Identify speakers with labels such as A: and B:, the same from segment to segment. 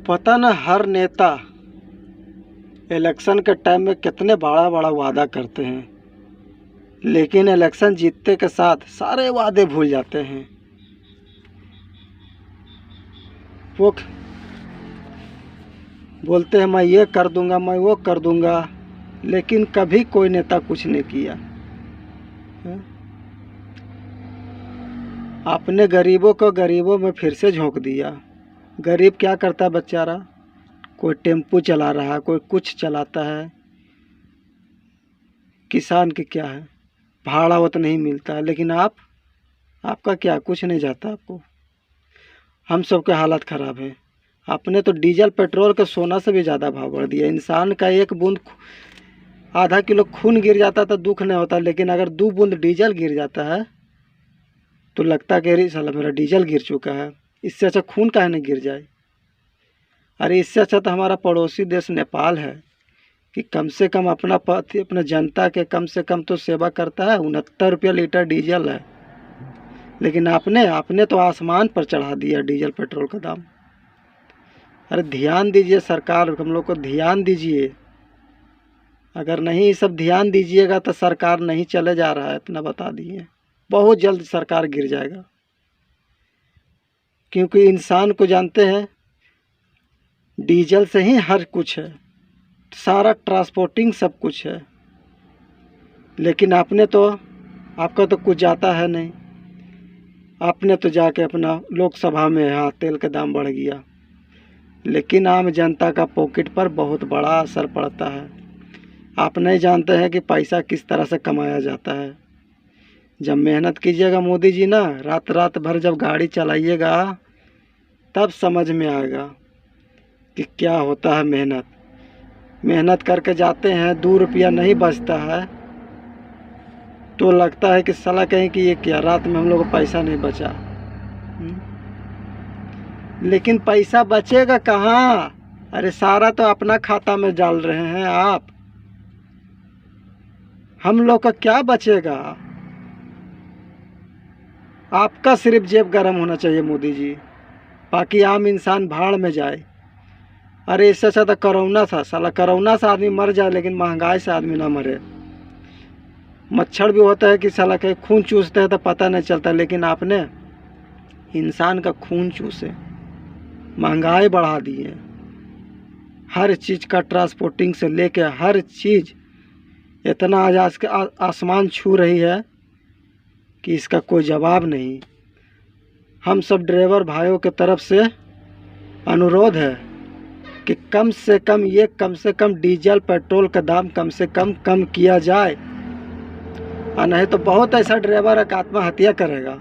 A: पता न हर नेता इलेक्शन के टाइम में कितने बड़ा बड़ा वादा करते हैं, लेकिन इलेक्शन जीतने के साथ सारे वादे भूल जाते हैं। वो बोलते हैं मैं ये कर दूंगा, मैं वो कर दूंगा, लेकिन कभी कोई नेता कुछ नहीं किया। आपने गरीबों को गरीबों में फिर से झोंक दिया। गरीब क्या करता है बेचारा? कोई टेम्पू चला रहा है, कोई कुछ चलाता है। किसान की क्या है, भाड़ा वो तो नहीं मिलता है, लेकिन आपका क्या, कुछ नहीं जाता आपको। हम सबके हालत ख़राब है। आपने तो डीजल पेट्रोल का सोना से भी ज़्यादा भाव बढ़ दिया। इंसान का एक बूंद आधा किलो खून गिर जाता तो दुख नहीं होता, लेकिन अगर 2 बूंद डीजल गिर जाता है तो लगता है कि अरे साला मेरा डीजल गिर चुका है, इससे अच्छा खून काहे नहीं गिर जाए। अरे इससे अच्छा तो हमारा पड़ोसी देश नेपाल है कि कम से कम अपना जनता के कम से कम तो सेवा करता है। 69 रुपया लीटर डीजल है, लेकिन आपने तो आसमान पर चढ़ा दिया डीजल पेट्रोल का दाम। अरे ध्यान दीजिए सरकार, हम लोग को ध्यान दीजिए। अगर नहीं सब ध्यान दीजिएगा तो सरकार नहीं चले जा रहा है, इतना बता दिए। बहुत जल्द सरकार गिर जाएगा, क्योंकि इंसान को जानते हैं डीजल से ही हर कुछ है, सारा ट्रांसपोर्टिंग सब कुछ है। लेकिन आपका तो कुछ जाता है नहीं। आपने तो जाके अपना लोकसभा में, हाँ तेल का दाम बढ़ गया, लेकिन आम जनता का पॉकेट पर बहुत बड़ा असर पड़ता है। आप नहीं जानते हैं कि पैसा किस तरह से कमाया जाता है। जब मेहनत कीजिएगा मोदी जी ना, रात भर जब गाड़ी चलाइएगा तब समझ में आएगा कि क्या होता है मेहनत करके जाते हैं, 2 रुपया नहीं बचता है तो लगता है कि साला कहीं कि ये क्या, रात में हम लोग को पैसा नहीं बचा। लेकिन पैसा बचेगा कहाँ? अरे सारा तो अपना खाता में डाल रहे हैं आप। हम लोग का क्या बचेगा? आपका सिर्फ जेब गरम होना चाहिए मोदी जी, बाकी आम इंसान भाड़ में जाए। अरे इससे अच्छा तो कोरोना था, साला कोरोना से आदमी मर जाए, लेकिन महंगाई से आदमी ना मरे। मच्छर भी होता है कि साला कहीं खून चूसते हैं तो पता नहीं चलता, लेकिन आपने इंसान का खून चूसे महंगाई बढ़ा दी है। हर चीज़ का ट्रांसपोर्टिंग से लेके हर चीज़ इतना आज आसमान छू रही है कि इसका कोई जवाब नहीं। हम सब ड्राइवर भाइयों के तरफ से अनुरोध है कि कम से कम डीजल पेट्रोल का दाम कम से कम किया जाए, और नहीं तो बहुत ऐसा ड्राइवर है कि आत्महत्या करेगा।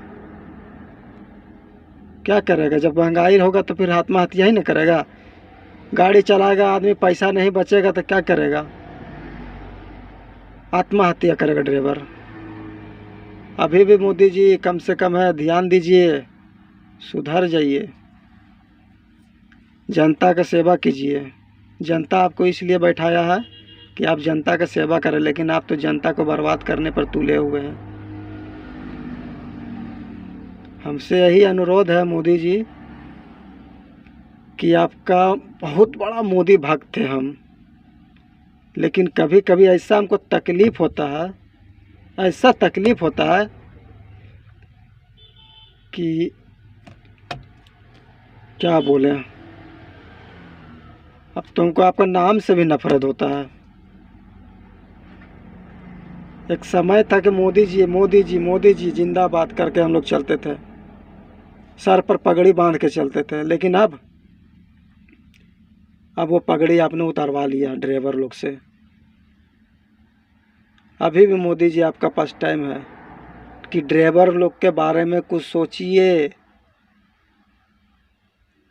A: क्या करेगा? जब महंगाई होगा तो फिर आत्महत्या ही नहीं करेगा। गाड़ी चलाएगा आदमी, पैसा नहीं बचेगा तो क्या करेगा? आत्महत्या करेगा ड्राइवर। अभी भी मोदी जी कम से कम है, ध्यान दीजिए, सुधर जाइए, जनता का सेवा कीजिए। जनता आपको इसलिए बैठाया है कि आप जनता का सेवा करें, लेकिन आप तो जनता को बर्बाद करने पर तुले हुए हैं। हमसे यही अनुरोध है मोदी जी कि आपका बहुत बड़ा मोदी भक्त है हम, लेकिन कभी कभी ऐसा हमको तकलीफ़ होता है, ऐसा तकलीफ़ होता है कि क्या बोलें। अब तुमको आपका नाम से भी नफरत होता है। एक समय था कि मोदी जी जिंदाबाद करके हम लोग चलते थे, सर पर पगड़ी बांध के चलते थे, लेकिन अब वो पगड़ी आपने उतारवा लिया ड्राइवर लोग से। अभी भी मोदी जी आपका पास टाइम है कि ड्राइवर लोग के बारे में कुछ सोचिए।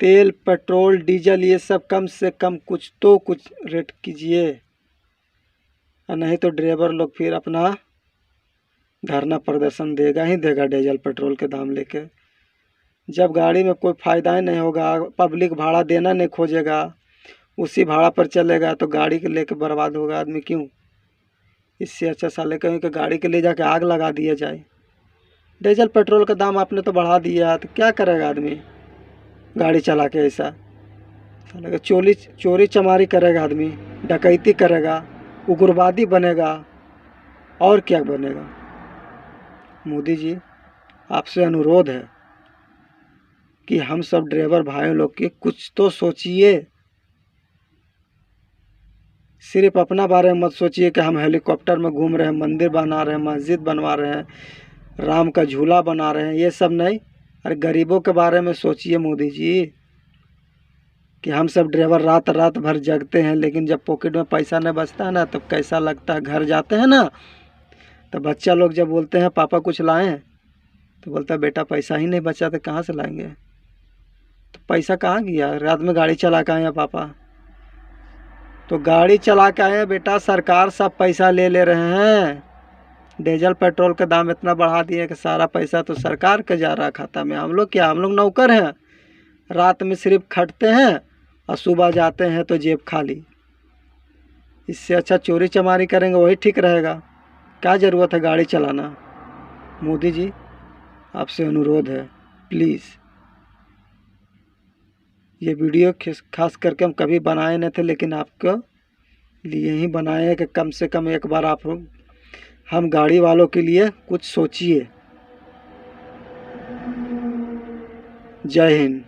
A: तेल पेट्रोल डीजल ये सब कम से कम कुछ रेट कीजिए, और नहीं तो ड्राइवर लोग फिर अपना धरना प्रदर्शन देगा ही देगा डीजल पेट्रोल के दाम लेके। जब गाड़ी में कोई फ़ायदा ही नहीं होगा, पब्लिक भाड़ा देना नहीं खोजेगा, उसी भाड़ा पर चलेगा, तो गाड़ी के लेके बर्बाद होगा आदमी। क्यों? इससे अच्छा साले कहीं कि गाड़ी के ले जाके आग लगा दिया जाए। डीजल पेट्रोल का दाम आपने तो बढ़ा दिया, तो क्या करेगा आदमी गाड़ी चला के ऐसा? साला चोरी चोरी चमारी करेगा आदमी, डकैती करेगा, उग्रवादी बनेगा, और क्या बनेगा। मोदी जी, आपसे अनुरोध है कि हम सब ड्राइवर भाइयों लोग के कुछ तो सोचिए। सिर्फ अपना बारे में मत सोचिए कि हम हेलीकॉप्टर में घूम रहे हैं, मंदिर बना रहे हैं, मस्जिद बनवा रहे हैं, राम का झूला बना रहे हैं, ये सब नहीं। अरे गरीबों के बारे में सोचिए मोदी जी, कि हम सब ड्राइवर रात रात भर जगते हैं, लेकिन जब पॉकेट में पैसा नहीं बचता है ना, तब कैसा लगता है। घर जाते हैं ना, तो बच्चा लोग जब बोलते हैं पापा कुछ लाएं, तो बोलता है बेटा पैसा ही नहीं बचा तो कहाँ से लाएंगे। तो पैसा कहाँ गया, रात में गाड़ी चला के आए हैं पापा। तो गाड़ी चला के आए हैं बेटा, सरकार सब पैसा ले ले रहे हैं। डीजल पेट्रोल का दाम इतना बढ़ा दिए कि सारा पैसा तो सरकार के जा रहा खाता में। हम लोग क्या, हम लोग नौकर हैं, रात में सिर्फ खटते हैं और सुबह जाते हैं तो जेब खाली। इससे अच्छा चोरी चमारी करेंगे, वही ठीक रहेगा। क्या ज़रूरत है गाड़ी चलाना। मोदी जी, आपसे अनुरोध है, प्लीज़। ये वीडियो खास करके हम कभी बनाए नहीं थे, लेकिन आपको लिए ही बनाए हैं कि कम से कम एक बार आप हम गाड़ी वालों के लिए कुछ सोचिए। जय हिंद।